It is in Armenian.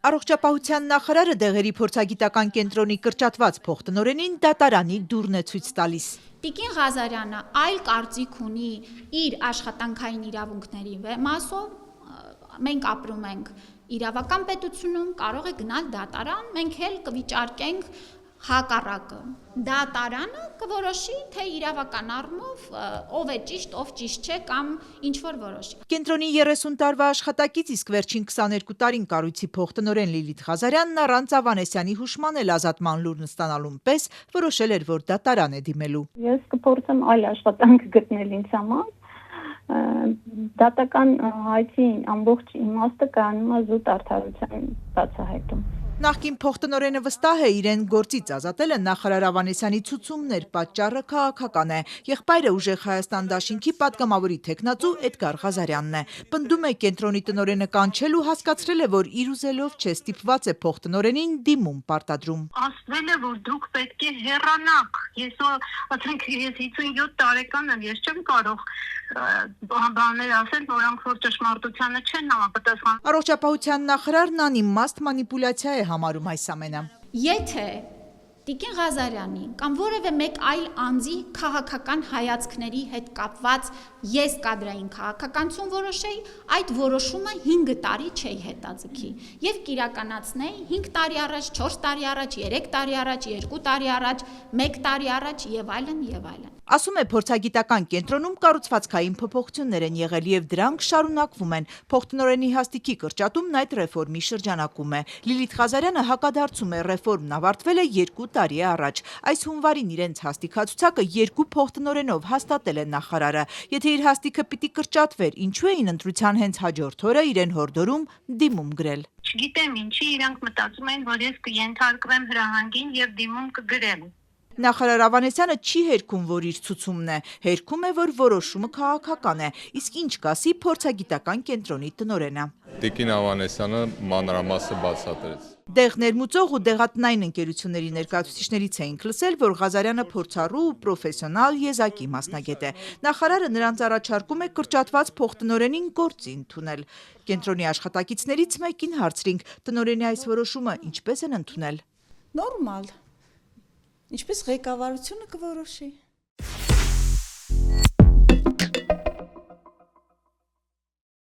Առողջապահության նախարարը դեղերի փորձագիտական կենտրոնի կրճատված փոխտնօրենին դատարանի դուռն է ցույց տալիս։ Տիկին Ղազարյանը այլ կարծիք ունի իր աշխատանքային իրավունքների մասով, մենք ապրում ենք իրավական պետությունում, կարող է գնալ դատարան, մենք էլ կվիճարկենք հակառակը։ Դատարանը կորոշի, թե իրավական առումով ով է ճիշտ, ով ճիշտ չէ կամ ինչ որ որոշի։ Կենտրոնի 30 տարվա աշխատակից, իսկ վերջին 22 տարին կառույցի փոխտնօրեն Լիլիթ Ղազարյանն առանց Ավանեսյանի հուշման էլ ազատման լուրն ստանալուն պես որոշել էր, որ դատարան է դիմելու։ Ես կփորձեմ այլ աշխատանք գտնել ինձ համար։ Դատական հայցի ամբողջ իմաստը կայանում է զուտ արդարության բացահայտում։ Նախկին փոխտնօրենը վստահ է, իրեն գործից ազատելը նախարար Ավանեսյանի ցուցումն էր, պատճառը քաղաքական է։ Եղբայրը ուժեղ Հայաստան դաշինքի պատգամավորի թեկնածու Էդգար Ղազարյանն է։ Պնդում է, կենտրոնի տնօրենը կանչել ու հասկացրել է, որ իր ուզելով չէ, ստիպված է փոխտնօրենին դիմում պարտադրում։ Ասվել է, որ դուք պետք է հեռանաք։ Ես 57 տարեկան եմ, ես չեմ կարող բաներ ասել, որոնք որ ճշմարտությանը չեն համապատասխանում։ Առողջապահության նախարարն անիմաստ մանիպուլյացիա է համարում այս ամենը։ Եթե Տիկին Ղազարյանի կամ որևէ մեկ այլ անձի քաղաքական հայացքների հետ կապված ես կադրային քաղաքականություն որոշեի, այդ որոշումը 5 տարի չէի հետաձգի եւ կիրականացնեի 5 տարի առաջ, 4 տարի առաջ, 3 տարի առաջ, 2 տարի առաջ, 1 տարի առաջ եւ այլն եւ այլն։ Ասում է, փորձագիտական կենտրոնում կառուցվածքային փոփոխություններ են եղել եւ դրանք շարունակվում են։ Փոխտնօրենի հաստիքի կրճատումն այդ ռեֆորմի շրջանակում է։ Լիլիթ Ղազարյանը հակադարձում է, ռեֆորմն ավարտվել է 2 տարի առաջ։ Այս հունվարին իրենց հաստիքացուցակը 2 փոխտնօրենով հաստատել է նախարարը։ Եթե իր հաստիքը պիտի կրճատվեր, ինչու էին ընտրության հենց հաջորդ օրը իրեն հորդորում դիմում գրել։ Չգիտեմ ինչի իրանք մտածում են, որ ես կենթարկվեմ հրահանգին եւ դիմում կգրեմ։ Նախարար Ավանեսյանը չի հերքում, որ իր ցուցումն է, հերքում է, որ որոշումը քաղաքական է, իսկ ինչ կասի փորձագիտական կենտրոնի տնօրենը։ Տիկին Ավանեսյանը մանրամասը բացատրեց։ Դեղ ներմուծող ու դեղատնային ընկերությունների ներկայացուցիչներից էինք լսել, որ Ղազարյանը փորձառու ու պրոֆեսիոնալ եզակի մասնագետ է։ Նախարարը նրանց առաջարկում է կրճատված փոխտնօրենին գործի ընդունել։ Կենտրոնի աշխատակիցներից մեկին հարցրինք, տնօրենի այս որոշումը ինչպես են ընդունել։ Նորմալ։ Ինչպես ղեկավարությունը կորոշի։